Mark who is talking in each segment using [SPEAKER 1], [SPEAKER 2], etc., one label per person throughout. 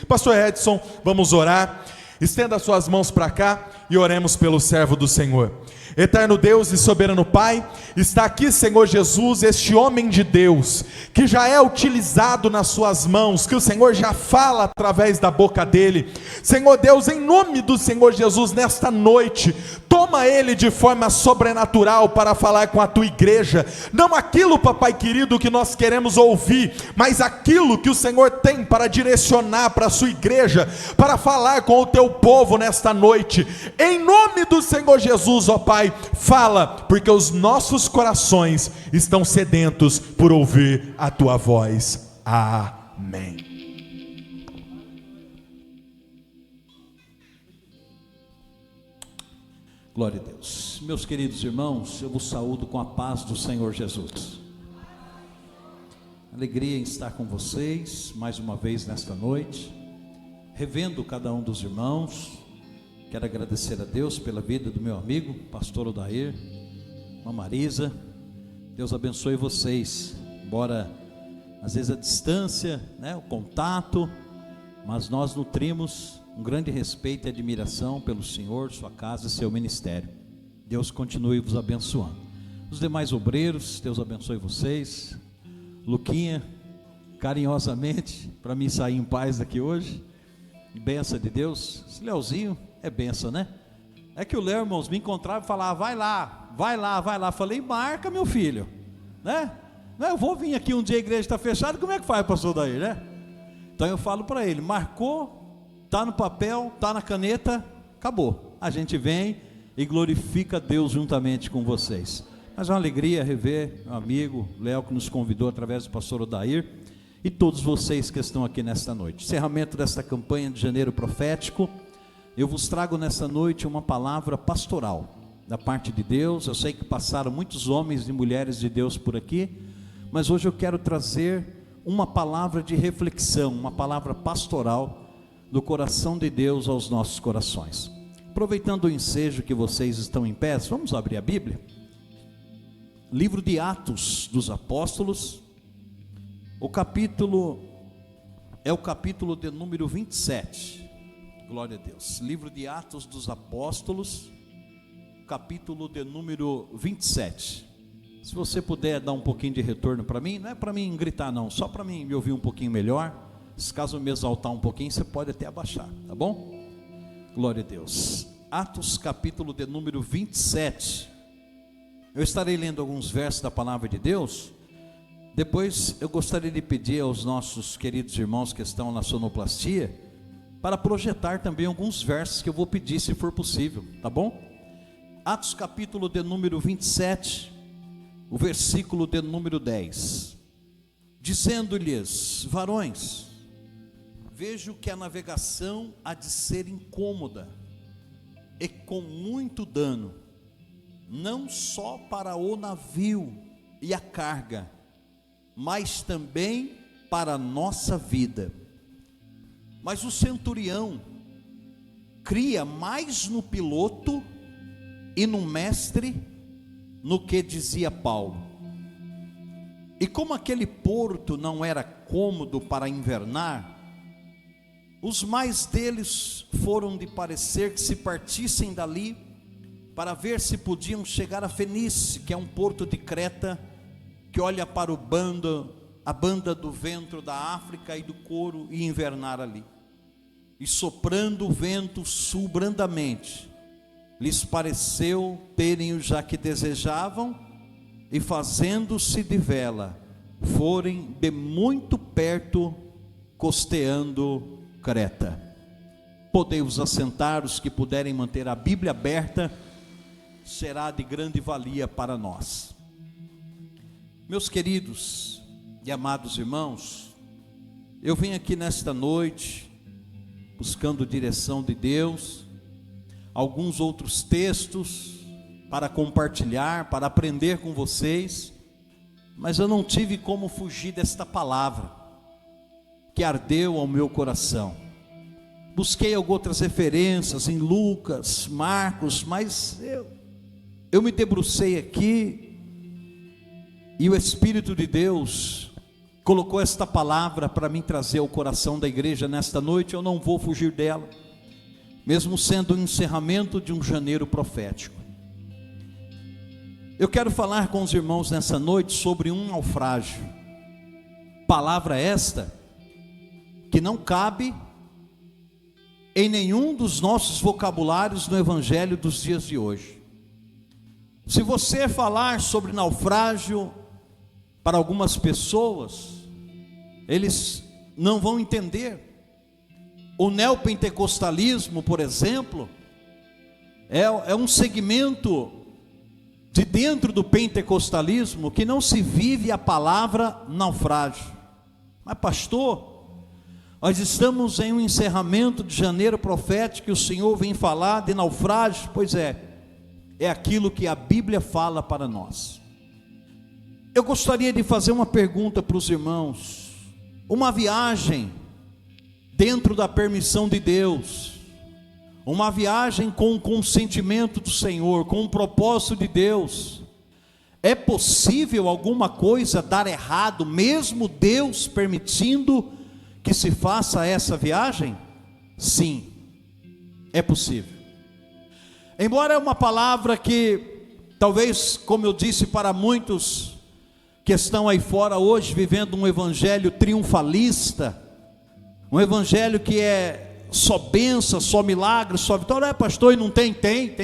[SPEAKER 1] Pastor Edson, vamos orar. Estenda suas mãos para cá e oremos pelo servo do Senhor. Eterno Deus e soberano Pai, está aqui, Senhor Jesus, este homem de Deus, que já é utilizado nas suas mãos, que o Senhor já fala através da boca dele. Senhor Deus, em nome do Senhor Jesus, nesta noite, toma ele de forma sobrenatural para falar com a tua igreja, não aquilo, papai querido, que nós queremos ouvir, mas aquilo que o Senhor tem para direcionar para a sua igreja, para falar com o teu povo nesta noite. Em nome do Senhor Jesus, ó Pai, fala, porque os nossos corações estão sedentos por ouvir a tua voz. Amém.
[SPEAKER 2] Glória a Deus. Meus queridos irmãos, eu vos saúdo com a paz do Senhor Jesus. Alegria em estar com vocês mais uma vez nesta noite, revendo cada um dos irmãos. Quero agradecer a Deus pela vida do meu amigo, pastor Odair, irmã Marisa. Deus abençoe vocês, embora às vezes a distância, o contato, mas nós nutrimos um grande respeito e admiração pelo Senhor, sua casa e seu ministério. Deus continue vos abençoando. Os demais obreiros, Deus abençoe vocês. Luquinha, carinhosamente, para mim sair em paz daqui hoje, benção de Deus. Esse Leozinho é benção, né? É que o Léo, irmãos, me encontrava e falava, vai lá. Falei, marca, meu filho, né? Não, eu vou vir aqui um dia, a igreja está fechada, como é que faz, pastor Daí, né? Então eu falo para ele, marcou, está no papel, está na caneta, acabou. A gente vem e glorifica Deus juntamente com vocês. Mas é uma alegria rever meu amigo Léo, que nos convidou através do pastor Odair, e todos vocês que estão aqui nesta noite. Encerramento desta campanha de janeiro profético. Eu vos trago nesta noite uma palavra pastoral da parte de Deus. Eu sei que passaram muitos homens e mulheres de Deus por aqui, mas hoje eu quero trazer uma palavra de reflexão, uma palavra pastoral do coração de Deus aos nossos corações. Aproveitando o ensejo que vocês estão em pé, vamos abrir a Bíblia. Livro de Atos dos Apóstolos, o capítulo de número 27. Glória a Deus. Livro de Atos dos Apóstolos, capítulo de número 27. Se você puder dar um pouquinho de retorno para mim, não é para mim gritar não, só para mim me ouvir um pouquinho melhor. Se caso eu me exaltar um pouquinho, você pode até abaixar, tá bom? Glória a Deus. Atos capítulo de número 27. Eu estarei lendo alguns versos da palavra de Deus. Depois eu gostaria de pedir aos nossos queridos irmãos que estão na sonoplastia para projetar também alguns versos que eu vou pedir, se for possível, tá bom? Atos capítulo de número 27, o versículo de número 10. Dizendo-lhes, varões, vejo que a navegação há de ser incômoda e com muito dano, não só para o navio e a carga, mas também para a nossa vida. Mas o centurião cria mais no piloto e no mestre no que dizia Paulo. E como aquele porto não era cômodo para invernar, os mais deles foram de parecer que se partissem dali para ver se podiam chegar a Fenícia, que é um porto de Creta, que olha para a banda do vento da África e do couro, e invernar ali. E soprando o vento sul brandamente, lhes pareceu terem o já que desejavam, e fazendo-se de vela, forem de muito perto, costeando Creta. Podei-vos assentar, os que puderem manter a Bíblia aberta, será de grande valia para nós. Meus queridos e amados irmãos, eu venho aqui nesta noite, buscando direção de Deus, alguns outros textos para compartilhar, para aprender com vocês, mas eu não tive como fugir desta palavra, que ardeu ao meu coração. Busquei algumas outras referências em Lucas, Marcos, mas eu me debrucei aqui, e o Espírito de Deus colocou esta palavra para mim trazer ao coração da igreja nesta noite. Eu não vou fugir dela, mesmo sendo o encerramento de um janeiro profético. Eu quero falar com os irmãos nessa noite sobre um naufrágio. Palavra esta que não cabe em nenhum dos nossos vocabulários no evangelho dos dias de hoje. Se você falar sobre naufrágio para algumas pessoas, eles não vão entender. O neopentecostalismo, por exemplo, é um segmento de dentro do pentecostalismo que não se vive a palavra naufrágio. Mas pastor, nós estamos em um encerramento de janeiro profético e o Senhor vem falar de naufrágio. Pois é aquilo que a Bíblia fala para nós. Eu gostaria de fazer uma pergunta para os irmãos. Uma viagem dentro da permissão de Deus, uma viagem com o consentimento do Senhor, com o propósito de Deus, é possível alguma coisa dar errado, mesmo Deus permitindo que se faça essa viagem? Sim, é possível. Embora é uma palavra que, talvez, como eu disse, para muitos que estão aí fora hoje, vivendo um evangelho triunfalista, um evangelho que é só bênção, só milagre, só vitória. Pastor, e não tem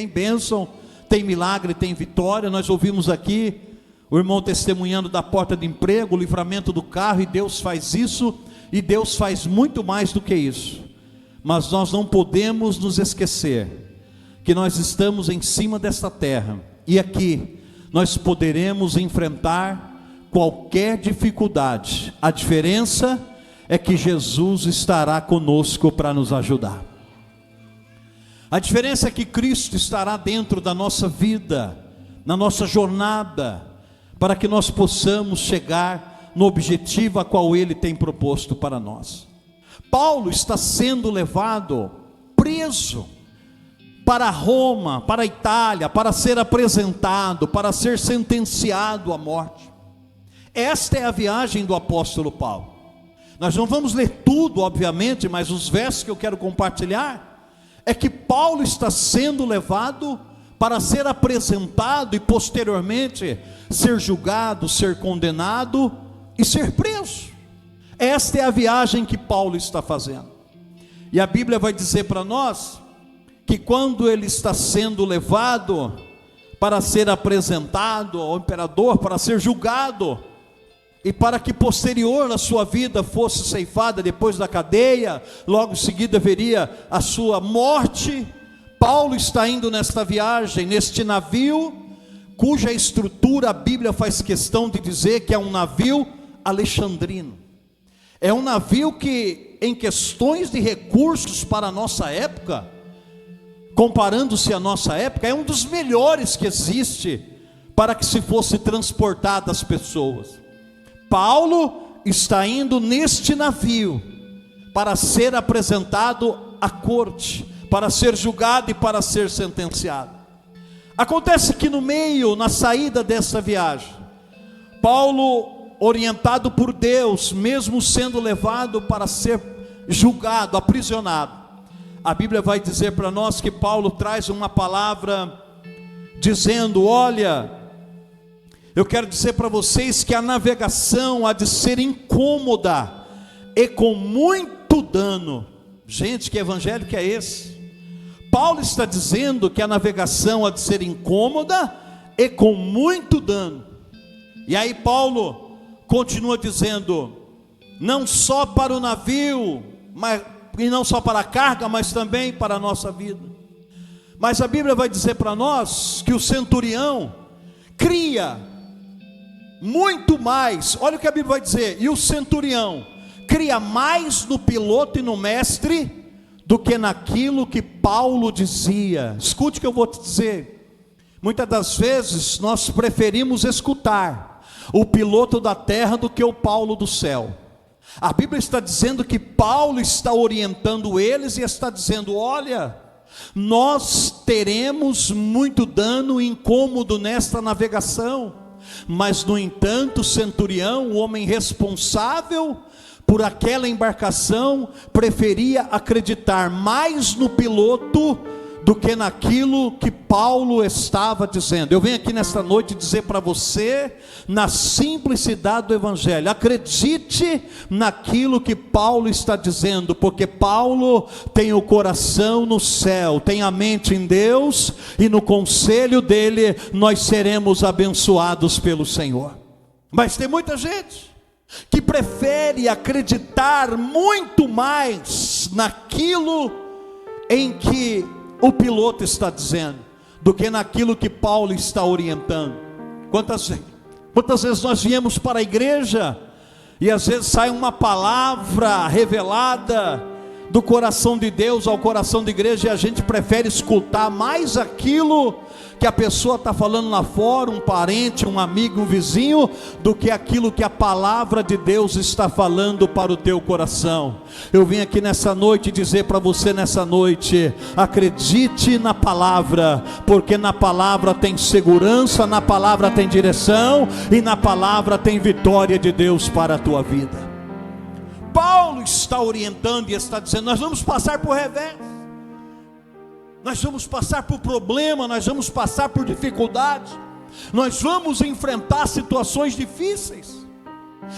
[SPEAKER 2] bênção, tem milagre, tem vitória. Nós ouvimos aqui o irmão testemunhando da porta de emprego, o livramento do carro, e Deus faz isso, e Deus faz muito mais do que isso. Mas nós não podemos nos esquecer que nós estamos em cima desta terra, e aqui nós poderemos enfrentar qualquer dificuldade. A diferença é que Jesus estará conosco para nos ajudar. A diferença é que Cristo estará dentro da nossa vida, na nossa jornada, para que nós possamos chegar no objetivo a qual Ele tem proposto para nós. Paulo está sendo levado preso para Roma, para a Itália, para ser apresentado, para ser sentenciado à morte. Esta é a viagem do apóstolo Paulo. Nós não vamos ler tudo, obviamente, mas os versos que eu quero compartilhar é que Paulo está sendo levado para ser apresentado e posteriormente ser julgado, ser condenado e ser preso. Esta é a viagem que Paulo está fazendo. E a Bíblia vai dizer para nós que quando ele está sendo levado para ser apresentado ao imperador, para ser julgado, e para que posterior a sua vida fosse ceifada depois da cadeia, logo em seguida veria a sua morte, Paulo está indo nesta viagem, neste navio, cuja estrutura a Bíblia faz questão de dizer que é um navio alexandrino. É um navio que, em questões de recursos para a nossa época, comparando-se à nossa época, é um dos melhores que existe para que se fosse transportar as pessoas. Paulo está indo neste navio para ser apresentado à corte, para ser julgado e para ser sentenciado. Acontece que no meio, na saída dessa viagem, Paulo, orientado por Deus, mesmo sendo levado para ser julgado, aprisionado, a Bíblia vai dizer para nós que Paulo traz uma palavra dizendo: olha, eu quero dizer para vocês que a navegação há de ser incômoda e com muito dano. Gente, que evangelho que é esse? Paulo está dizendo que a navegação há de ser incômoda e com muito dano. E aí Paulo continua dizendo, não só para o navio, e não só para a carga, mas também para a nossa vida. Mas a Bíblia vai dizer para nós que o centurião cria muito mais, olha o que a Bíblia vai dizer, e o centurião cria mais no piloto e no mestre do que naquilo que Paulo dizia. Escute o que eu vou te dizer. Muitas das vezes nós preferimos escutar o piloto da terra do que o Paulo do céu. A Bíblia está dizendo que Paulo está orientando eles e está dizendo: olha, nós teremos muito dano e incômodo nesta navegação. Mas no entanto, o centurião, o homem responsável por aquela embarcação, preferia acreditar mais no piloto do que naquilo que Paulo estava dizendo. Eu venho aqui nesta noite dizer para você, na simplicidade do evangelho, acredite naquilo que Paulo está dizendo, porque Paulo tem o coração no céu, tem a mente em Deus, e no conselho dele nós seremos abençoados pelo Senhor. Mas tem muita gente que prefere acreditar muito mais naquilo em que o piloto está dizendo, do que naquilo que Paulo está orientando. Quantas vezes nós viemos para a igreja, e às vezes sai uma palavra revelada do coração de Deus ao coração da igreja, e a gente prefere escutar mais aquilo que a pessoa está falando lá fora, um parente, um amigo, um vizinho, do que aquilo que a palavra de Deus está falando para o teu coração. Eu vim aqui nessa noite dizer para você nessa noite, acredite na palavra, porque na palavra tem segurança, na palavra tem direção, e na palavra tem vitória de Deus para a tua vida. Paulo está orientando e está dizendo, nós vamos passar por revés, nós vamos passar por problema, nós vamos passar por dificuldade, nós vamos enfrentar situações difíceis.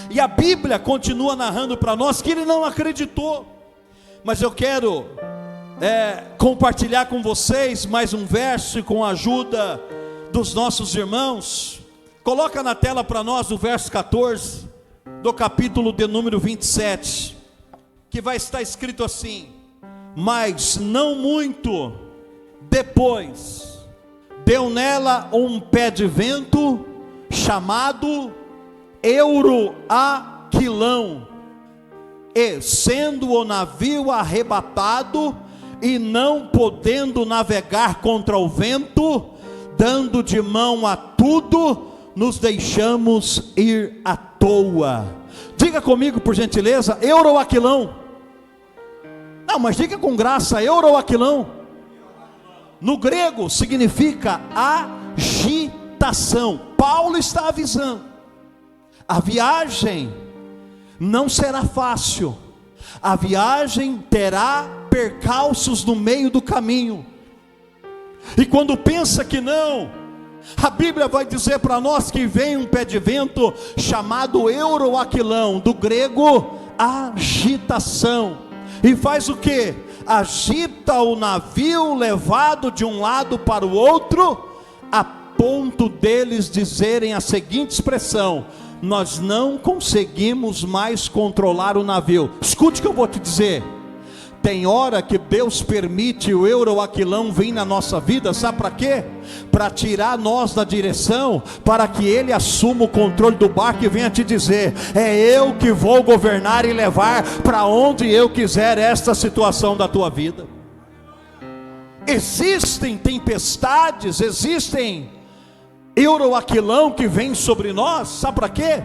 [SPEAKER 2] E a Bíblia continua narrando para nós que ele não acreditou. Mas eu quero compartilhar com vocês mais um verso com a ajuda dos nossos irmãos. Coloca na tela para nós o verso 14 do capítulo de número 27, que vai estar escrito assim: mas não muito depois, deu nela um pé de vento, chamado Euroaquilão, e sendo o navio arrebatado, e não podendo navegar contra o vento, dando de mão a tudo, nos deixamos ir à toa. Diga comigo por gentileza, Euroaquilão. Não, mas diga com graça, Euroaquilão. No grego significa agitação. Paulo está avisando, a viagem não será fácil, a viagem terá percalços no meio do caminho. E quando pensa que não, a Bíblia vai dizer para nós que vem um pé de vento chamado Euroaquilão, do grego agitação, e faz o que? Agita o navio, levado de um lado para o outro, a ponto deles dizerem a seguinte expressão: nós não conseguimos mais controlar o navio. Escute o que eu vou te dizer. Tem hora que Deus permite o Euroaquilão vir na nossa vida, sabe para quê? Para tirar nós da direção, para que Ele assuma o controle do barco e venha te dizer: é eu que vou governar e levar para onde eu quiser esta situação da tua vida. Existem tempestades, existem Euroaquilão que vem sobre nós, sabe para quê?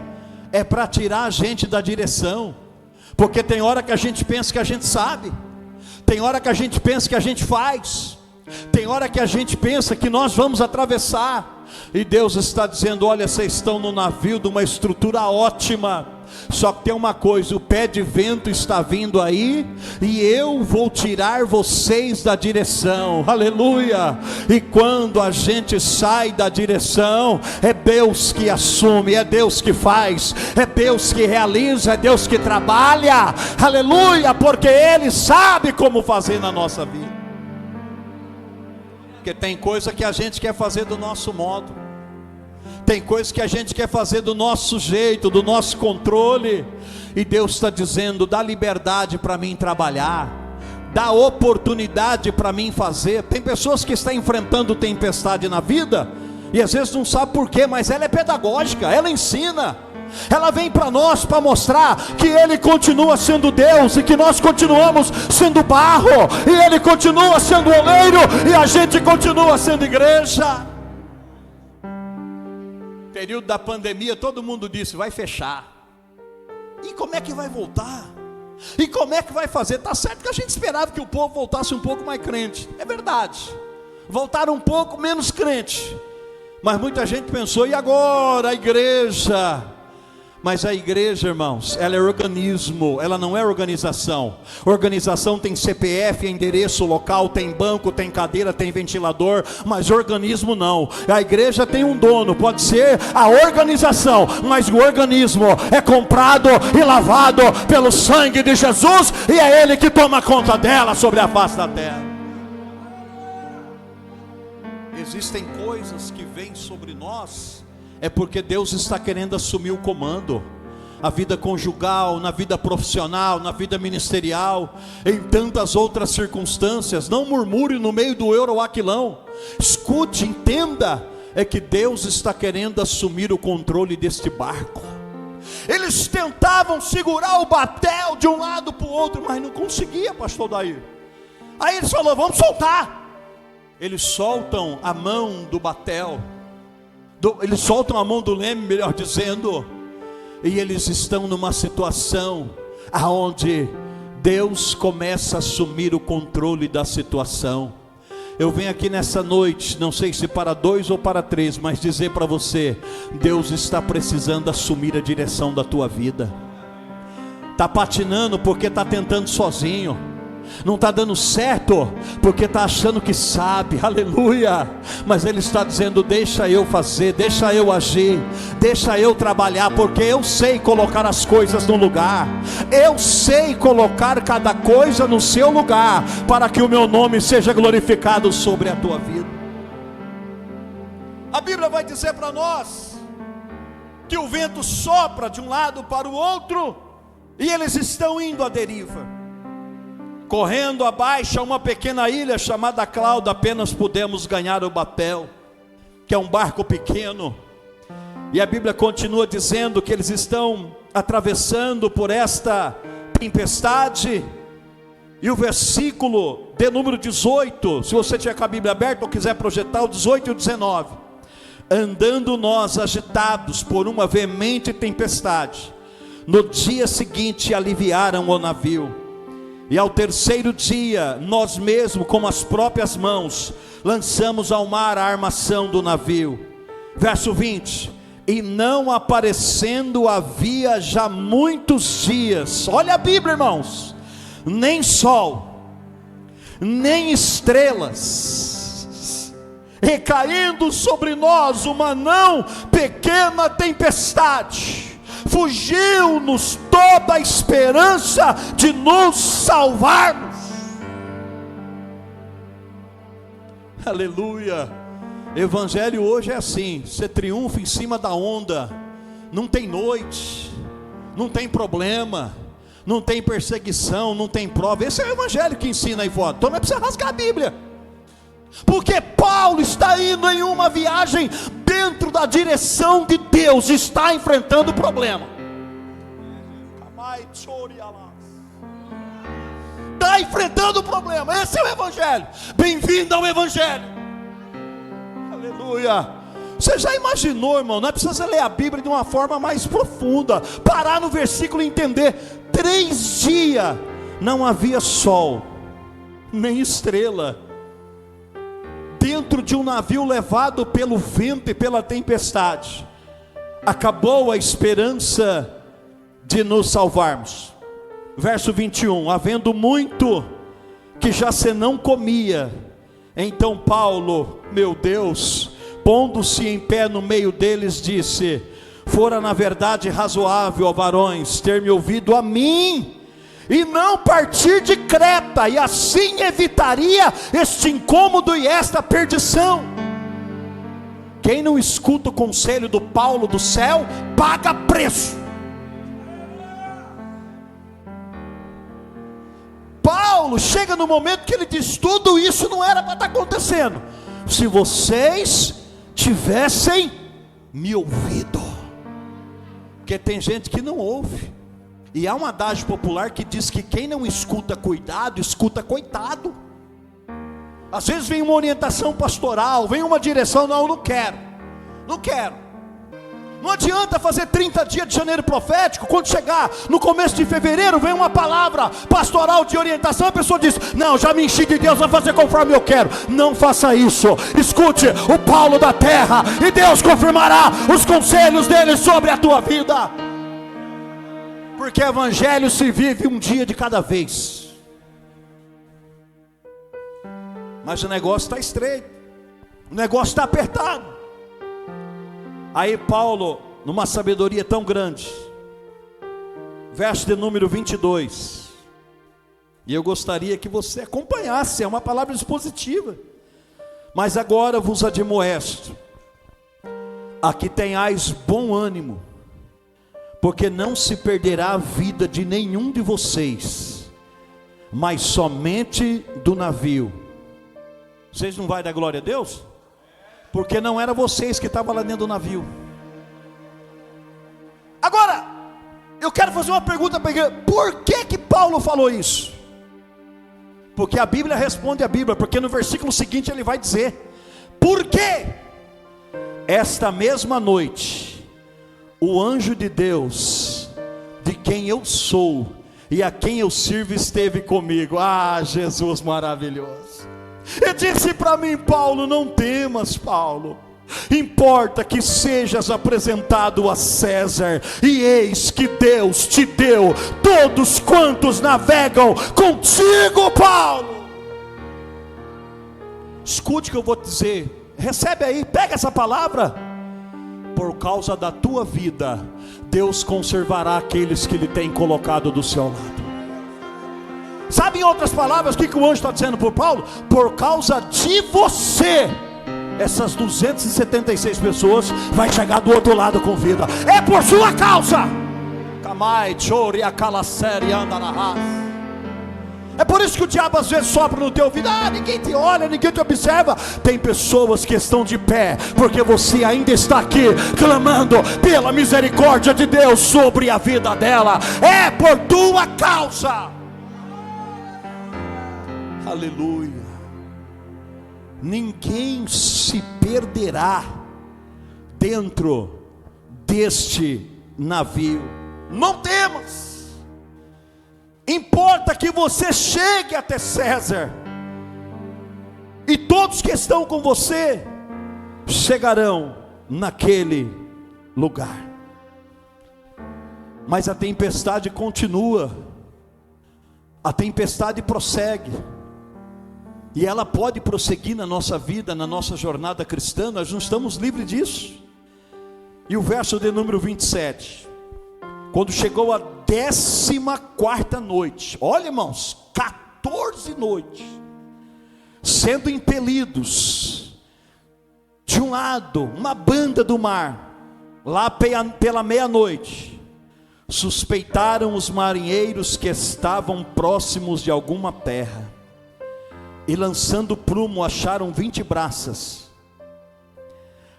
[SPEAKER 2] É para tirar a gente da direção, porque tem hora que a gente pensa que a gente sabe, tem hora que a gente pensa que a gente faz, tem hora que a gente pensa que nós vamos atravessar, e Deus está dizendo: olha, vocês estão no navio de uma estrutura ótima, só que tem uma coisa, o pé de vento está vindo aí, e eu vou tirar vocês da direção, aleluia. E quando a gente sai da direção, é Deus que assume, é Deus que faz, é Deus que realiza, é Deus que trabalha, aleluia, porque Ele sabe como fazer na nossa vida. Porque tem coisa que a gente quer fazer do nosso modo, tem coisas que a gente quer fazer do nosso jeito, do nosso controle, e Deus está dizendo: dá liberdade para mim trabalhar, dá oportunidade para mim fazer. Tem pessoas que estão enfrentando tempestade na vida, e às vezes não sabe porquê, mas ela é pedagógica, ela ensina, ela vem para nós para mostrar que Ele continua sendo Deus, e que nós continuamos sendo barro, e Ele continua sendo oleiro, e a gente continua sendo igreja. Período da pandemia, todo mundo disse: vai fechar, e como é que vai voltar? E como é que vai fazer? Está certo que a gente esperava que o povo voltasse um pouco mais crente, é verdade, voltaram um pouco menos crente, Mas muita gente pensou, e agora a igreja? Mas a igreja, irmãos, ela é organismo, ela não é organização. Organização tem CPF, endereço local, tem banco, tem cadeira, tem ventilador, mas organismo não. A igreja tem um dono, pode ser a organização, mas o organismo é comprado e lavado pelo sangue de Jesus, e é Ele que toma conta dela sobre a face da terra. Existem coisas que vêm sobre nós, é porque Deus está querendo assumir o comando. A vida conjugal, na vida profissional, na vida ministerial, em tantas outras circunstâncias. Não murmure no meio do euroaquilão. Escute, entenda, é que Deus está querendo assumir o controle deste barco. Eles tentavam segurar o batel de um lado para o outro, mas não conseguia, pastor Dair. Aí eles falaram, vamos soltar. Eles soltam a mão do batel, eles soltam a mão do leme, melhor dizendo, e eles estão numa situação aonde Deus começa a assumir o controle da situação. Eu venho aqui nessa noite, não sei se para 2 ou para 3, mas dizer para você, Deus está precisando assumir a direção da tua vida. Está patinando porque está tentando sozinho. Não está dando certo porque está achando que sabe, aleluia. Mas Ele está dizendo, deixa eu fazer, deixa eu agir, deixa eu trabalhar, porque eu sei colocar as coisas no lugar. Eu sei colocar cada coisa no seu lugar, para que o meu nome seja glorificado sobre a tua vida. A Bíblia vai dizer para nós que o vento sopra de um lado para o outro, e eles estão indo à deriva. Correndo abaixo a uma pequena ilha chamada Clauda, apenas pudemos ganhar o batel, que é um barco pequeno. E a Bíblia continua dizendo que eles estão atravessando por esta tempestade. E o versículo de número 18, se você tiver com a Bíblia aberta ou quiser projetar, o 18 e o 19. Andando nós agitados por uma veemente tempestade, no dia seguinte aliviaram o navio. E ao terceiro dia, nós mesmos, com as próprias mãos, lançamos ao mar a armação do navio. Verso 20. E não aparecendo havia já muitos dias, olha a Bíblia, irmãos, nem sol, nem estrelas, recaindo sobre nós uma não pequena tempestade, fugiu-nos toda a esperança de nos salvarmos. Aleluia. Evangelho hoje é assim, você triunfa em cima da onda, não tem noite, não tem problema, não tem perseguição, não tem prova. Esse é o evangelho que ensina aí fora. Então não é para você rasgar a Bíblia, porque Paulo está indo em uma viagem dentro da direção de Deus, está enfrentando o problema, está enfrentando o problema. Esse é o evangelho. Bem-vindo ao evangelho. Aleluia. Você já imaginou, irmão? Não é preciso ler a Bíblia de uma forma mais profunda, parar no versículo e entender. 3 dias não havia sol, nem estrela, dentro de um navio levado pelo vento e pela tempestade. Acabou a esperança de nos salvarmos. Verso 21. Havendo muito que já se não comia, então Paulo, meu Deus, pondo-se em pé no meio deles, disse: fora na verdade razoável, ó varões, ter me ouvido a mim, e não partir de Creta, e assim evitaria este incômodo e esta perdição. Quem não escuta o conselho do Paulo do céu, paga preço. Paulo chega no momento que ele diz: tudo isso não era para estar acontecendo, se vocês tivessem me ouvido. Porque tem gente que não ouve, e há um adágio popular que diz que quem não escuta cuidado, escuta coitado. Às vezes vem uma orientação pastoral, vem uma direção, não quero, Não adianta fazer 30 dias de janeiro profético. Quando chegar no começo de fevereiro, vem uma palavra pastoral de orientação, a pessoa diz: não, já me enchi de Deus, vou fazer conforme eu quero. Não faça isso. Escute o Paulo da terra, e Deus confirmará os conselhos dele sobre a tua vida. Porque evangelho se vive um dia de cada vez. Mas o negócio está estreito, o negócio está apertado. Aí Paulo, numa sabedoria tão grande, verso de número 22, e eu gostaria que você acompanhasse, é uma palavra expositiva. Mas agora vos admoesto, a que tenhais bom ânimo, porque não se perderá a vida de nenhum de vocês, mas somente do navio. Vocês não vão dar glória a Deus? Porque não era vocês que estavam lá dentro do navio. Agora, eu quero fazer uma pergunta para a igreja: por que Paulo falou isso? Porque a Bíblia responde a Bíblia, porque no versículo seguinte ele vai dizer: porque esta mesma noite, o anjo de Deus, de quem eu sou e a quem eu sirvo, esteve comigo. Ah, Jesus maravilhoso! E disse para mim: Paulo, não temas, Paulo, importa que sejas apresentado a César, e eis que Deus te deu todos quantos navegam contigo, Paulo. Escute o que eu vou te dizer, recebe aí, pega essa palavra. Por causa da tua vida, Deus conservará aqueles que Ele tem colocado do seu lado. Sabe, em outras palavras, o que o anjo está dizendo para Paulo? Por causa de você, essas 276 pessoas vai chegar do outro lado com vida. É por sua causa. É por isso que o diabo às vezes sopra no teu ouvido: ah, ninguém te olha, ninguém te observa. Tem pessoas que estão de pé, porque você ainda está aqui, clamando pela misericórdia de Deus sobre a vida dela. É por tua causa. Aleluia. Ninguém se perderá dentro deste navio. Não temas. Importa que você chegue até César, e todos que estão com você chegarão naquele lugar. Mas a tempestade continua, a tempestade prossegue, e ela pode prosseguir na nossa vida, na nossa jornada cristã. Nós não estamos livres disso. E o verso de número 27, quando chegou a 14ª noite, olha, irmãos, 14 noites, sendo impelidos de um lado, uma banda do mar, lá pela meia-noite, suspeitaram os marinheiros que estavam próximos de alguma terra, e lançando prumo acharam 20 braças.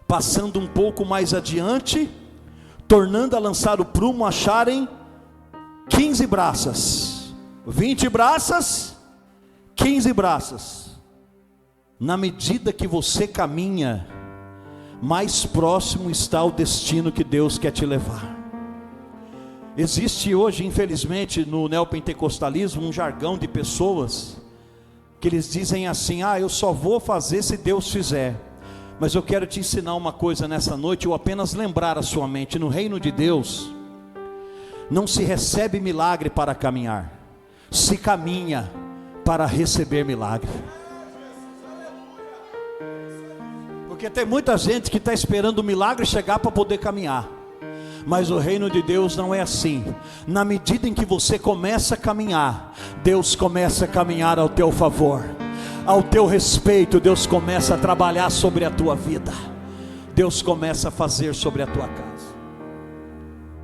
[SPEAKER 2] Passando um pouco mais adiante, tornando a lançar o prumo, acharem 15 braças. 20 braças, 15 braças. Na medida que você caminha, mais próximo está o destino que Deus quer te levar. Existe hoje, infelizmente, no neopentecostalismo, um jargão de pessoas que eles dizem assim: ah, eu só vou fazer se Deus fizer. Mas eu quero te ensinar uma coisa nessa noite, ou apenas lembrar a sua mente: no reino de Deus, não se recebe milagre para caminhar, se caminha para receber milagre. Porque tem muita gente que está esperando o milagre chegar para poder caminhar. Mas o reino de Deus não é assim. Na medida em que você começa a caminhar, Deus começa a caminhar ao teu favor, ao teu respeito. Deus começa a trabalhar sobre a tua vida, Deus começa a fazer sobre a tua casa.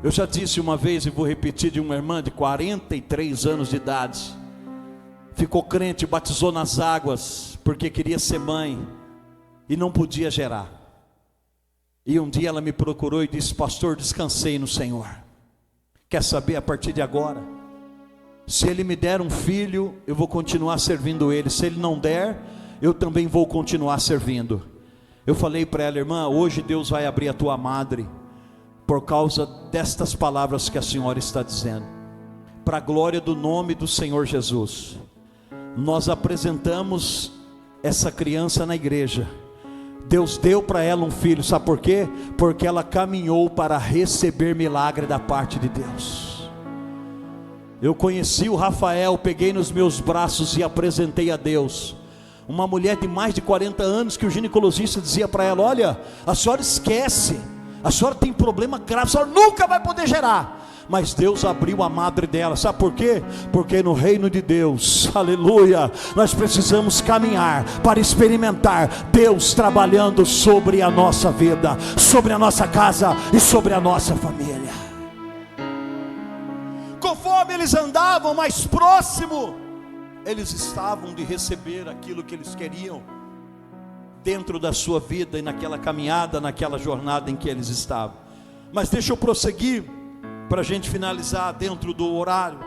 [SPEAKER 2] Eu já disse uma vez e vou repetir, de uma irmã de 43 anos de idade, ficou crente, batizou nas águas, porque queria ser mãe e não podia gerar. E um dia ela me procurou e disse: pastor, descansei no Senhor. Quer saber, a partir de agora, se Ele me der um filho, eu vou continuar servindo Ele. Se Ele não der, eu também vou continuar servindo. Eu falei para ela: irmã, hoje Deus vai abrir a tua madre por causa destas palavras que a senhora está dizendo. Para a glória do nome do Senhor Jesus, nós apresentamos essa criança na igreja. Deus deu para ela um filho, sabe por quê? Porque ela caminhou para receber milagre da parte de Deus. Eu conheci o Rafael, peguei nos meus braços e apresentei a Deus. Uma mulher de mais de 40 anos, que o ginecologista dizia para ela: olha, a senhora esquece, a senhora tem problema grave, a senhora nunca vai poder gerar. Mas Deus abriu a madre dela, sabe por quê? Porque no reino de Deus, aleluia, nós precisamos caminhar para experimentar Deus trabalhando sobre a nossa vida, sobre a nossa casa e sobre a nossa família. Conforme eles andavam mais próximo, eles estavam de receber aquilo que eles queriam dentro da sua vida e naquela caminhada, naquela jornada em que eles estavam. Mas deixa eu prosseguir para a gente finalizar dentro do horário.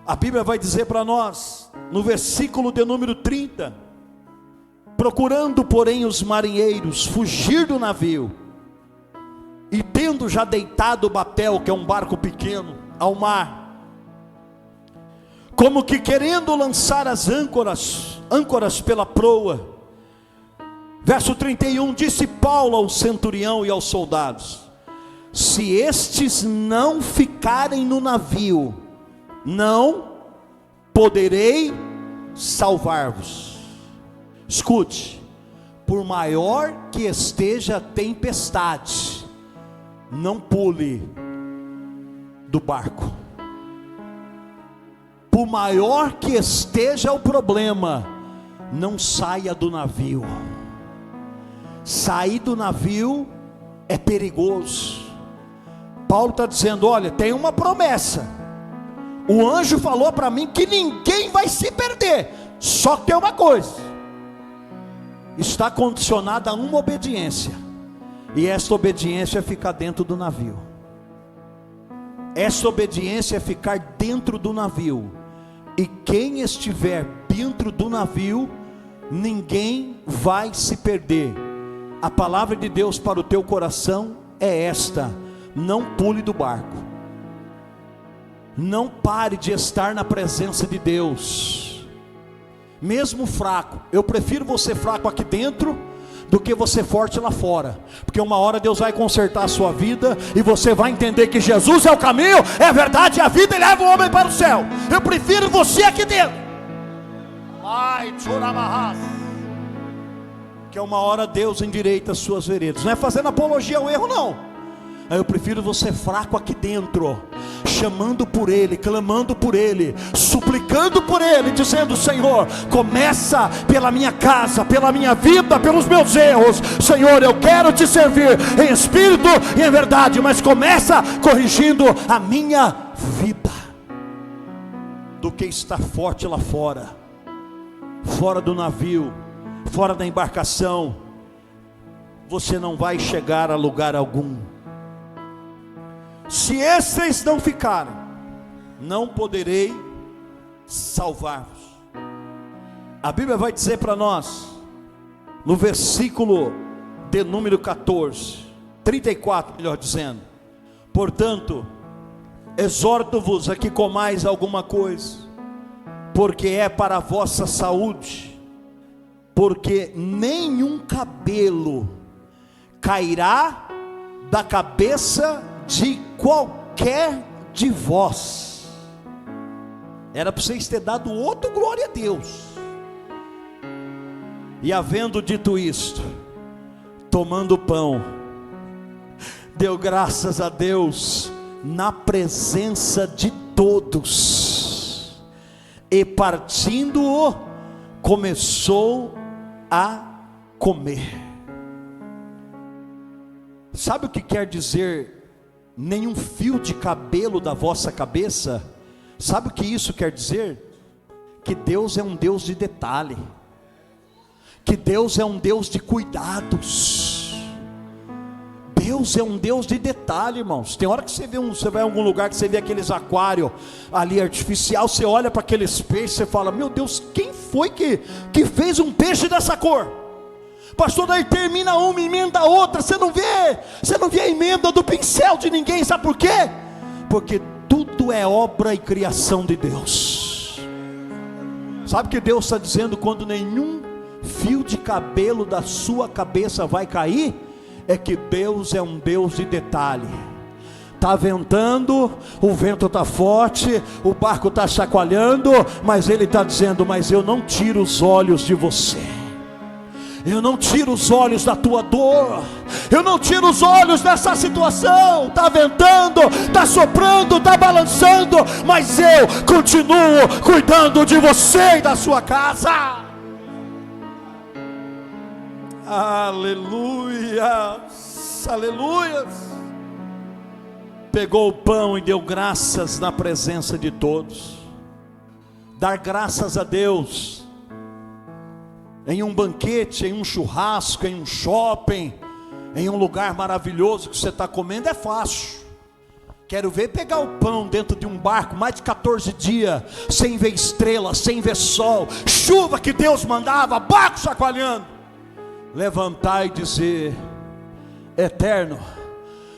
[SPEAKER 2] A Bíblia vai dizer para nós, no versículo de número 30: procurando porém os marinheiros fugir do navio, e tendo já deitado o batel, que é um barco pequeno, ao mar, como que querendo lançar as âncoras pela proa. Verso 31, disse Paulo ao centurião e aos soldados: se estes não ficarem no navio, não poderei salvar-vos. Escute, por maior que esteja a tempestade, não pule do barco. Por maior que esteja o problema, não saia do navio. Sair do navio é perigoso. Paulo está dizendo: olha, tem uma promessa. O anjo falou para mim que ninguém vai se perder. Só que tem uma coisa: está condicionada a uma obediência. E essa obediência é ficar dentro do navio. Essa obediência é ficar dentro do navio. E quem estiver dentro do navio, ninguém vai se perder. A palavra de Deus para o teu coração é esta: não pule do barco. Não pare de estar na presença de Deus. Mesmo fraco, eu prefiro você fraco aqui dentro do que você forte lá fora, porque uma hora Deus vai consertar a sua vida e você vai entender que Jesus é o caminho, é a verdade e a vida, e leva o homem para o céu. Eu prefiro você aqui dentro. Ai, choramarras. Que uma hora Deus endireita as suas veredas. Não é fazendo apologia ao erro, não. Eu prefiro você fraco aqui dentro, chamando por Ele, clamando por Ele, suplicando por Ele, dizendo: Senhor, começa pela minha casa, pela minha vida, pelos meus erros. Senhor, eu quero te servir em espírito e em verdade, mas começa corrigindo a minha vida, do que está forte lá fora, fora do navio, fora da embarcação. Você não vai chegar a lugar algum. Se esses não ficarem, não poderei salvar-vos. A Bíblia vai dizer para nós, no versículo de número 34, melhor dizendo: portanto, exorto-vos a que comais alguma coisa, porque é para a vossa saúde, porque nenhum cabelo cairá da cabeça de qualquer de vós. Era para vocês ter dado outro glória a Deus. E havendo dito isto, tomando o pão, deu graças a Deus na presença de todos, e partindo-o, começou a comer. Sabe o que quer dizer nenhum fio de cabelo da vossa cabeça? Sabe o que isso quer dizer? Que Deus é um Deus de detalhe, que Deus é um Deus de cuidados. Deus é um Deus de detalhe, irmãos. Tem hora que você vai em algum lugar que você vê aqueles aquários ali artificial, você olha para aqueles peixes, você fala: meu Deus, quem foi que fez um peixe dessa cor? Pastor, daí termina uma, emenda a outra, você não vê a emenda do pincel de ninguém, sabe por quê? Porque tudo é obra e criação de Deus. Sabe o que Deus está dizendo quando nenhum fio de cabelo da sua cabeça vai cair? É que Deus é um Deus de detalhe. Está ventando, o vento está forte, o barco está chacoalhando, mas Ele está dizendo: mas eu não tiro os olhos de você, eu não tiro os olhos da tua dor, eu não tiro os olhos dessa situação. Está ventando, está soprando, está balançando, mas eu continuo cuidando de você e da sua casa. Aleluia, aleluia. Pegou o pão e deu graças na presença de todos. Dar graças a Deus em um banquete, em um churrasco, em um shopping, em um lugar maravilhoso que você está comendo é fácil. Quero ver pegar o pão dentro de um barco, mais de 14 dias, sem ver estrela, sem ver sol, chuva que Deus mandava, barco chacoalhando. Levantar e dizer: Eterno,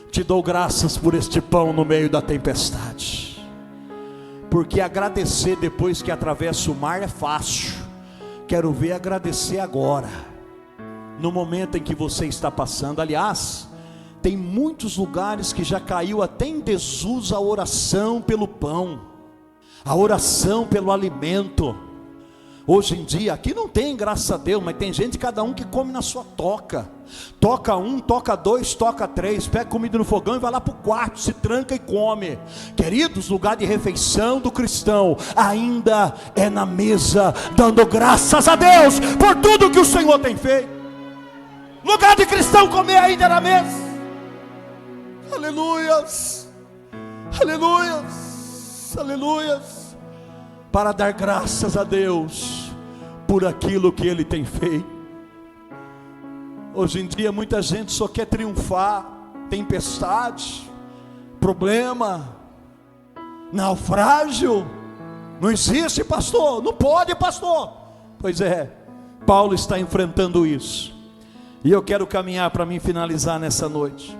[SPEAKER 2] te dou graças por este pão no meio da tempestade. Porque agradecer depois que atravessa o mar é fácil. Quero ver agradecer agora, no momento em que você está passando. Aliás, tem muitos lugares que já caiu até em desuso a oração pelo pão, a oração pelo alimento. Hoje em dia, aqui não tem, graças a Deus, mas tem gente, cada um que come na sua toca. Toca um, toca dois, toca três, pega comida no fogão e vai lá para o quarto, se tranca e come. Queridos, lugar de refeição do cristão ainda é na mesa, dando graças a Deus por tudo que o Senhor tem feito. Lugar de cristão comer ainda é na mesa. Aleluias, aleluias, aleluias. Para dar graças a Deus por aquilo que Ele tem feito. Hoje em dia muita gente só quer triunfar. Tempestade, problema, naufrágio. Não existe, pastor, não pode, pastor. Pois é, Paulo está enfrentando isso. E eu quero caminhar para mim finalizar nessa noite.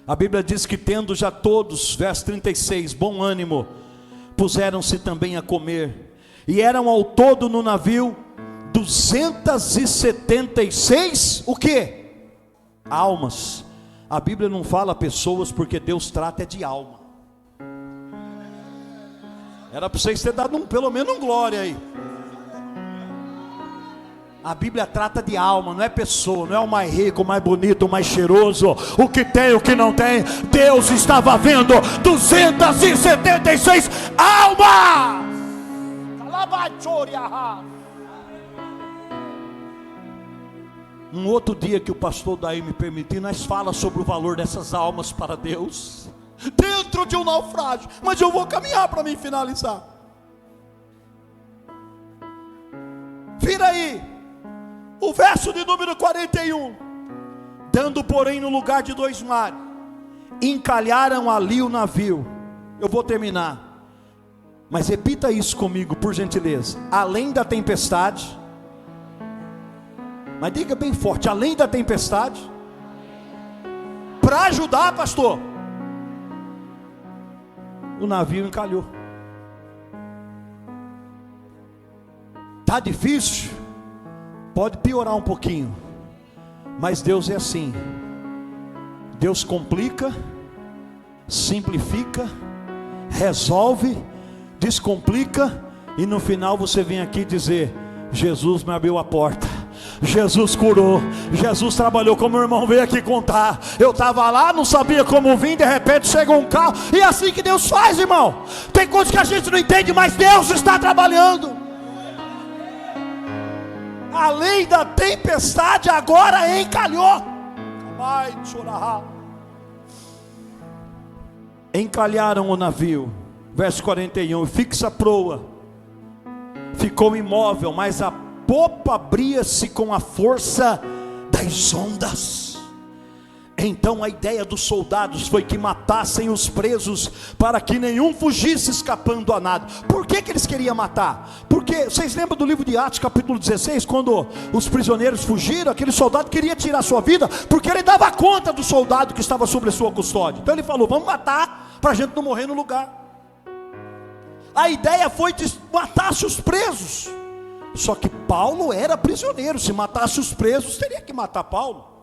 [SPEAKER 2] A Bíblia diz que tendo já todos, verso 36, bom ânimo, puseram-se também a comer, e eram ao todo no navio 276, o que? Almas. A Bíblia não fala pessoas, porque Deus trata de alma. Era para vocês terem dado pelo menos um glória aí. A Bíblia trata de alma, não é pessoa, não é o mais rico, o mais bonito, o mais cheiroso, o que tem, o que não tem. Deus estava vendo 276 almas. Um outro dia que o pastor daí me permitir, nós fala sobre o valor dessas almas para Deus, dentro de um naufrágio. Mas eu vou caminhar para me finalizar. Vira aí o verso de número 41. Dando porém no lugar de 2 mares, encalharam ali o navio. Eu vou terminar, mas repita isso comigo, por gentileza. Além da tempestade, mas diga bem forte: além da tempestade. Para ajudar, pastor, o navio encalhou. Está difícil? Pode piorar um pouquinho, mas Deus é assim. Deus complica, simplifica, resolve, descomplica, e no final você vem aqui dizer: Jesus me abriu a porta, Jesus curou, Jesus trabalhou, como o irmão veio aqui contar. Eu estava lá, não sabia como vir, de repente chegou um carro. E é assim que Deus faz, irmão. Tem coisas que a gente não entende, mas Deus está trabalhando. Além da tempestade, agora encalhou. Encalharam o navio, verso 41. Fixa a proa, ficou imóvel, mas a popa abria-se com a força das ondas.
[SPEAKER 3] Então a ideia dos soldados foi que matassem os presos, para que nenhum fugisse escapando a nada. Por que eles queriam matar? Porque, vocês lembram do livro de Atos capítulo 16, quando os prisioneiros fugiram, aquele soldado queria tirar sua vida, porque ele dava conta do soldado que estava sob a sua custódia. Então ele falou, vamos matar, para a gente não morrer no lugar. A ideia foi de matasse os presos. Só que Paulo era prisioneiro, se matasse os presos, teria que matar Paulo.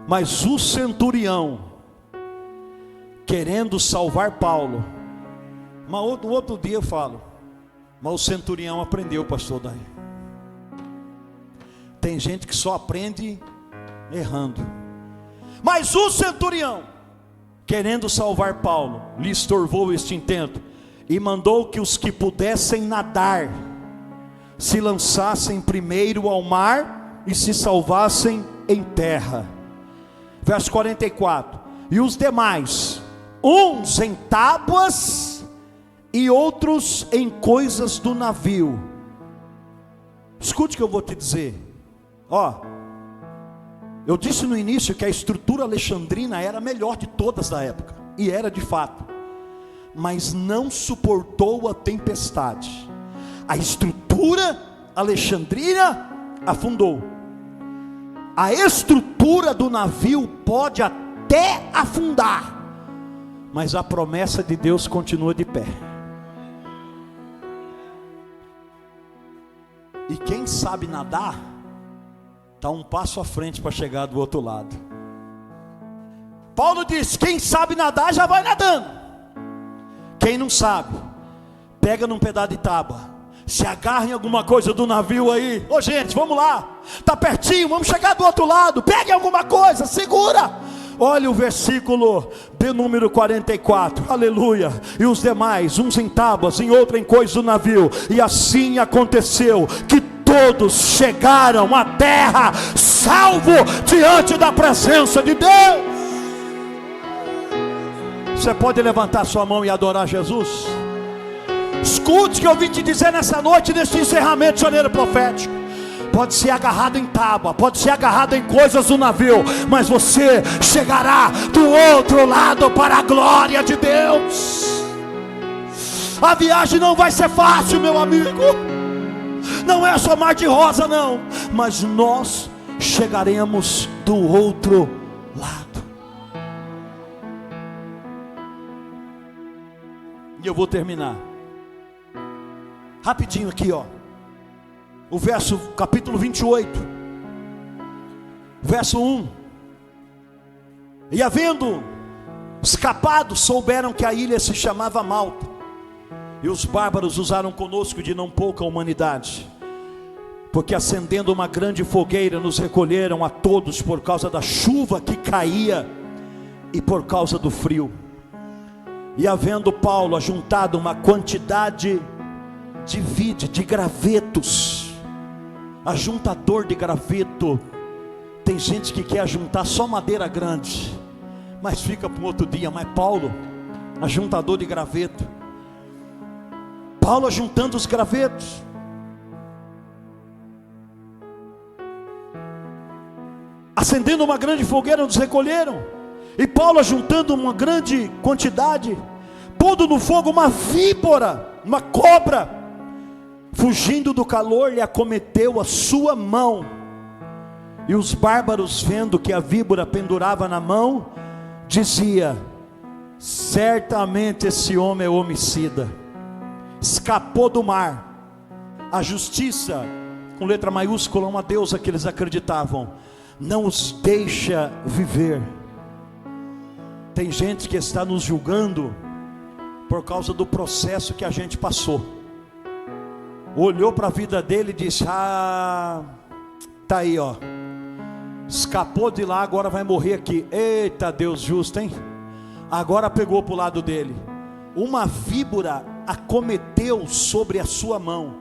[SPEAKER 3] Mas o centurião, querendo salvar Paulo, no outro dia eu falo, mas o centurião aprendeu, pastor Daí. Tem gente que só aprende errando. Mas o centurião, querendo salvar Paulo, lhe estorvou este intento, e mandou que os que pudessem nadar, se lançassem primeiro ao mar, e se salvassem em terra. Verso 44, e os demais, uns em tábuas, e outros em coisas do navio. Escute o que eu vou te dizer. Eu disse no início que a estrutura alexandrina era a melhor de todas da época, e era de fato, mas não suportou a tempestade. A estrutura alexandrina afundou. A estrutura do navio pode até afundar, mas a promessa de Deus continua de pé. E quem sabe nadar, está um passo à frente para chegar do outro lado. Paulo diz, quem sabe nadar já vai nadando. Quem não sabe, pega num pedaço de tábua, se agarra em alguma coisa do navio aí. Gente, vamos lá, está pertinho, vamos chegar do outro lado. Pegue alguma coisa, segura. Olha o versículo de número 44, aleluia. E os demais, uns em tábuas, em outra em coisas do navio. E assim aconteceu, que todos chegaram à terra, salvo diante da presença de Deus. Você pode levantar sua mão e adorar Jesus? Escute o que eu vim te dizer nessa noite, neste encerramento de janeiro profético. Pode ser agarrado em tábua, pode ser agarrado em coisas do navio, mas você chegará do outro lado para a glória de Deus. A viagem não vai ser fácil, meu amigo, não é só mar de rosa não, mas nós chegaremos do outro lado. E eu vou terminar rapidinho aqui, o verso, capítulo 28, verso 1. E havendo escapado, souberam que a ilha se chamava Malta, e os bárbaros usaram conosco de não pouca humanidade, porque acendendo uma grande fogueira, nos recolheram a todos por causa da chuva que caía, e por causa do frio. E havendo Paulo ajuntado uma quantidade de gravetos, ajuntador de graveto, tem gente que quer ajuntar só madeira grande, mas fica para um outro dia. Mas Paulo, ajuntador de graveto, Paulo ajuntando os gravetos, acendendo uma grande fogueira, nos recolheram, e Paulo ajuntando uma grande quantidade, pondo no fogo uma víbora, uma cobra, fugindo do calor, lhe acometeu a sua mão. E os bárbaros, vendo que a víbora pendurava na mão, dizia: certamente esse homem é homicida, escapou do mar. A justiça, com letra maiúscula, uma deusa que eles acreditavam, não os deixa viver. Tem gente que está nos julgando por causa do processo que a gente passou. Olhou para a vida dele e disse: tá aí, escapou de lá, agora vai morrer aqui. Eita Deus justo, hein? Agora pegou para o lado dele. Uma víbora acometeu sobre a sua mão.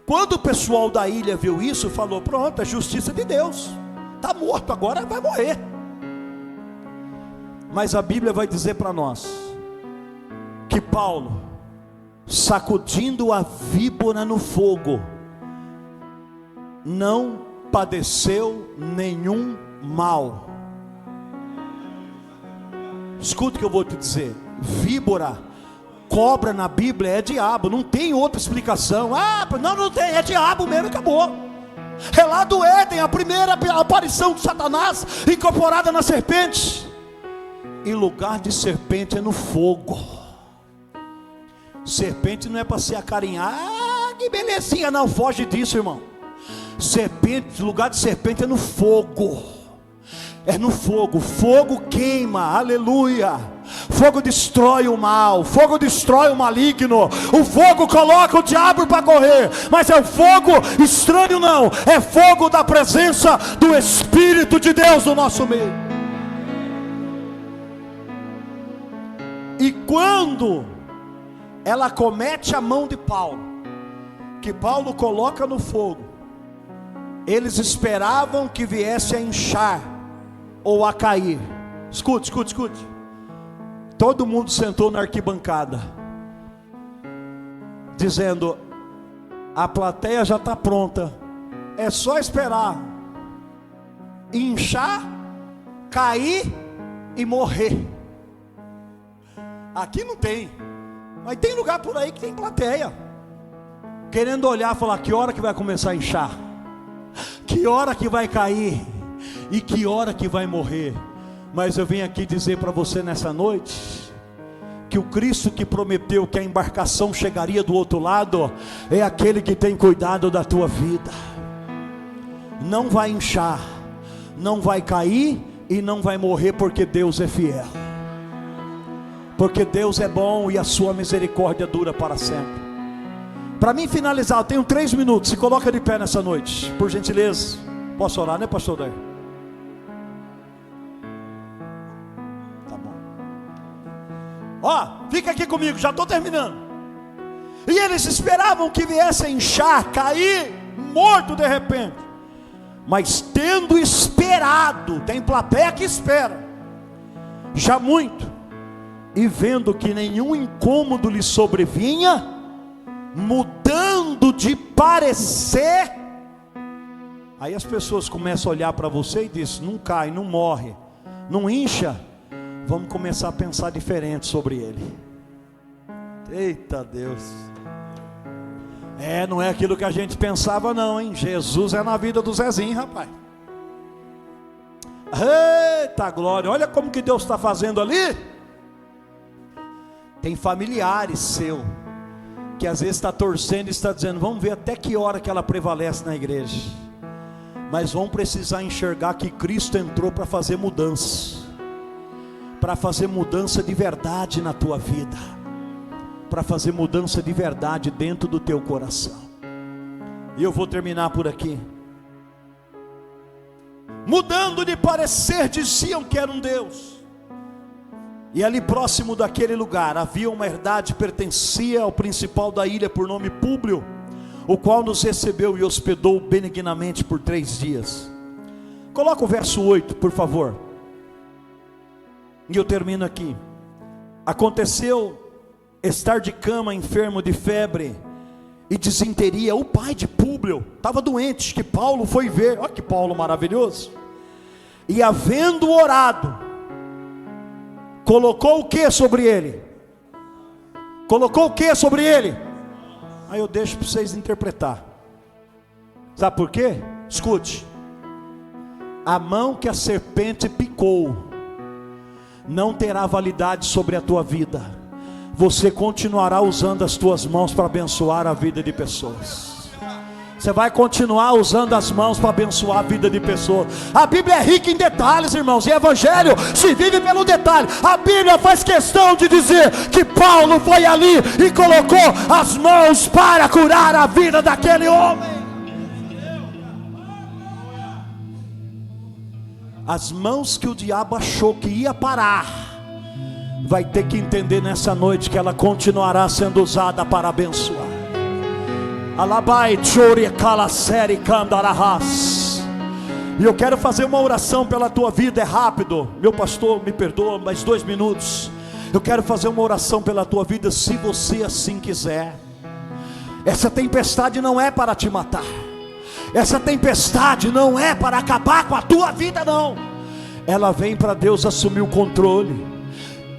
[SPEAKER 3] Quando o pessoal da ilha viu isso, falou: pronto, é justiça de Deus, está morto, agora vai morrer. Mas a Bíblia vai dizer para nós que Paulo, sacudindo a víbora no fogo, não padeceu nenhum mal. Escuta o que eu vou te dizer. Víbora, cobra na Bíblia é diabo, não tem outra explicação. Não tem, é diabo mesmo, acabou. É lá do Éden, a primeira aparição de Satanás incorporada na serpente. E lugar de serpente é no fogo. Serpente não é para se acarinhar. Que belezinha, não, foge disso, irmão. Serpente, lugar de serpente é no fogo. É no fogo. Fogo queima, aleluia. Fogo destrói o mal, fogo destrói o maligno. O fogo coloca o diabo para correr. Mas é o fogo estranho, não. É fogo da presença do Espírito de Deus no nosso meio. E quando ela comete a mão de Paulo, que Paulo coloca no fogo, eles esperavam que viesse a inchar ou a cair. Escute. Todo mundo sentou na arquibancada, dizendo: a plateia já está pronta, é só esperar inchar, cair e morrer. Aqui não tem, mas tem lugar por aí que tem plateia, querendo olhar e falar: que hora que vai começar a inchar? Que hora que vai cair? E que hora que vai morrer? Mas eu vim aqui dizer para você nessa noite, que o Cristo que prometeu que a embarcação chegaria do outro lado, é aquele que tem cuidado da tua vida. Não vai inchar, não vai cair e não vai morrer, porque Deus é fiel. Porque Deus é bom e a sua misericórdia dura para sempre. Para mim finalizar, eu tenho 3 minutos. Se coloca de pé nessa noite, por gentileza. Posso orar, né, pastor Dair? Tá bom. Fica aqui comigo, já estou terminando. E eles esperavam que viesse a inchar, cair, morto de repente. Mas tendo esperado, tem plateia que espera já muito, e vendo que nenhum incômodo lhe sobrevinha, mudando de parecer. Aí as pessoas começam a olhar para você e dizem: não cai, não morre, não incha. Vamos começar a pensar diferente sobre ele. Eita Deus. Não é aquilo que a gente pensava não, hein? Jesus é na vida do Zezinho, rapaz. Eita glória, olha como que Deus está fazendo ali. Tem familiares seu que às vezes está torcendo e está dizendo: vamos ver até que hora que ela prevalece na igreja. Mas vão precisar enxergar que Cristo entrou para fazer mudança, para fazer mudança de verdade na tua vida, para fazer mudança de verdade dentro do teu coração. E eu vou terminar por aqui. Mudando de parecer, diziam que era um Deus. E ali próximo daquele lugar havia uma herdade, pertencia ao principal da ilha, por nome Públio, o qual nos recebeu e hospedou benignamente por 3 dias. Coloca o verso 8, por favor. E eu termino aqui. Aconteceu estar de cama, enfermo de febre e disenteria, o pai de Públio estava doente, que Paulo foi ver. Olha que Paulo maravilhoso. E havendo orado, colocou o que sobre ele? Colocou o que sobre ele? Aí eu deixo para vocês interpretar. Sabe por quê? Escute. A mão que a serpente picou não terá validade sobre a tua vida. Você continuará usando as tuas mãos para abençoar a vida de pessoas. Você vai continuar usando as mãos para abençoar a vida de pessoas. A Bíblia é rica em detalhes, irmãos, e evangelho se vive pelo detalhe. A Bíblia faz questão de dizer que Paulo foi ali e colocou as mãos para curar a vida daquele homem. As mãos que o diabo achou que ia parar, vai ter que entender nessa noite que ela continuará sendo usada para abençoar. Alabai chore kalaseri kandarahas. E eu quero fazer uma oração pela tua vida. É rápido, meu pastor, me perdoa, mais 2 minutos. Eu quero fazer uma oração pela tua vida, se você assim quiser. Essa tempestade não é para te matar. Essa tempestade não é para acabar com a tua vida, não. Ela vem para Deus assumir o controle.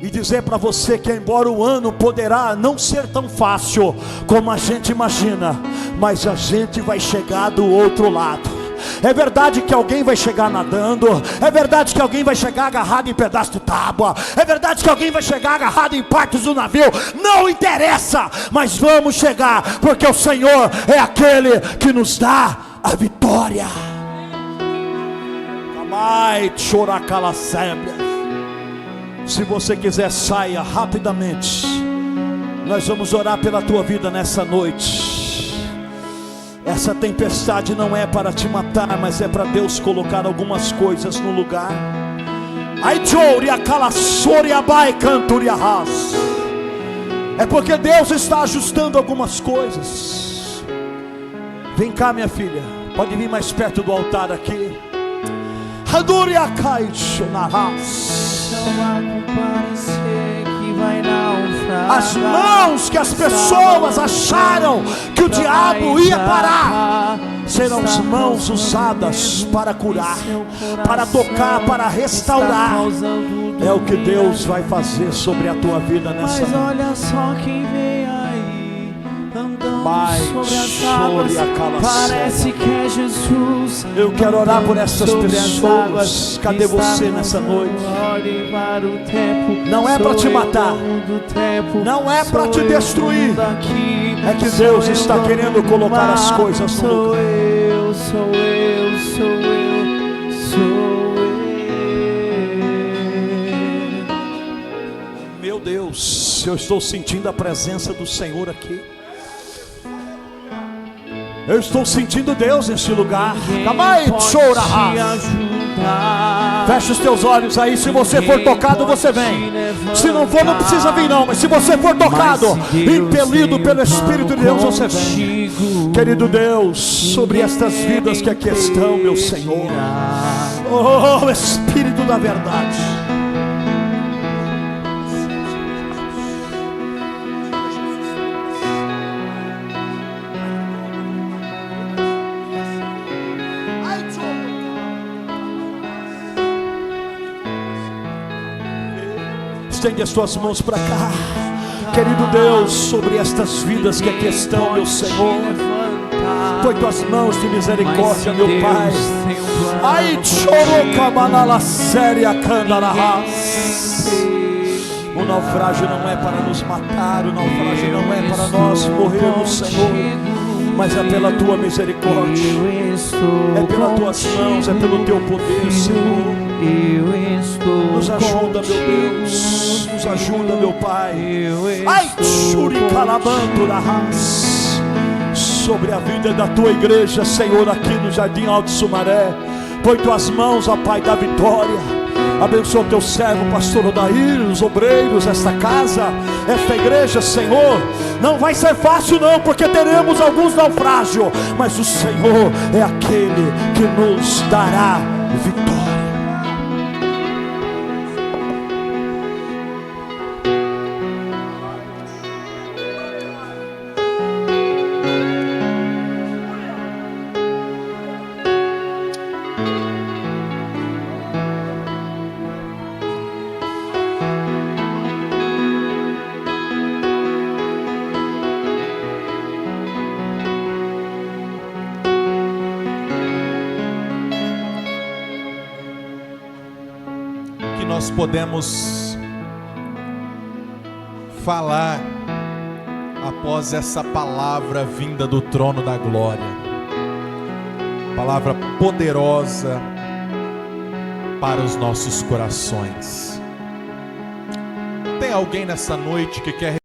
[SPEAKER 3] e dizer para você que embora o ano poderá não ser tão fácil como a gente imagina, mas a gente vai chegar do outro lado. É verdade que alguém vai chegar nadando, é verdade que alguém vai chegar agarrado em pedaço de tábua, é verdade que alguém vai chegar agarrado em partes do navio, não interessa, mas vamos chegar, porque o Senhor é aquele que nos dá a vitória. Se você quiser, saia rapidamente. Nós vamos orar pela tua vida nessa noite. Essa tempestade não é para te matar, mas é para Deus colocar algumas coisas no lugar. É porque Deus está ajustando algumas coisas. Vem cá, minha filha, pode vir mais perto do altar aqui. Não
[SPEAKER 4] vai parecer que vai naufragar.
[SPEAKER 3] As mãos que as pessoas acharam que o diabo ia parar serão as mãos usadas para curar, para tocar, para restaurar. É o que Deus vai fazer sobre a tua vida nessa
[SPEAKER 4] noite. Mas
[SPEAKER 3] noite.
[SPEAKER 4] olha só quem vem aí, andando sobre as águas. Parece que é Jesus.
[SPEAKER 3] Eu quero orar por essas pessoas. Cadê você nessa noite? Não é para te matar, não é para te destruir. É que Deus está querendo colocar as coisas no lugar.
[SPEAKER 4] Sou eu.
[SPEAKER 3] Meu Deus, eu estou sentindo a presença do Senhor aqui. Eu estou sentindo Deus neste lugar. Fecha os teus olhos aí. Se você for tocado, você vem. Se não for, não precisa vir não. Mas se você for tocado, impelido pelo Espírito de Deus, você vem. Querido Deus, sobre estas vidas que aqui estão, meu Senhor, oh Espírito da verdade, estende as tuas mãos para cá. Querido Deus, sobre estas vidas que aqui estão, meu Senhor, põe tuas mãos de misericórdia, meu Pai. Ai, chorocabanala séria candarahas. O naufrágio não é para nos matar, o naufrágio não é para nós morrermos, Senhor, mas é pela tua misericórdia, é pelas tuas mãos, é pelo teu poder, Senhor. Nos ajuda, meu Deus, nos ajuda, meu Pai. Ai, churicalabanto da raça sobre a vida da tua igreja, Senhor, aqui no Jardim Alto Sumaré. Põe tuas mãos, ó Pai da vitória. Abençoa teu servo, pastor Odair, os obreiros, esta casa, esta igreja, Senhor. Não vai ser fácil não, porque teremos alguns naufrágios, mas o Senhor é aquele que nos dará vitória.
[SPEAKER 1] Nós podemos falar após essa palavra vinda do trono da glória, palavra poderosa para os nossos corações. Tem alguém nessa noite que quer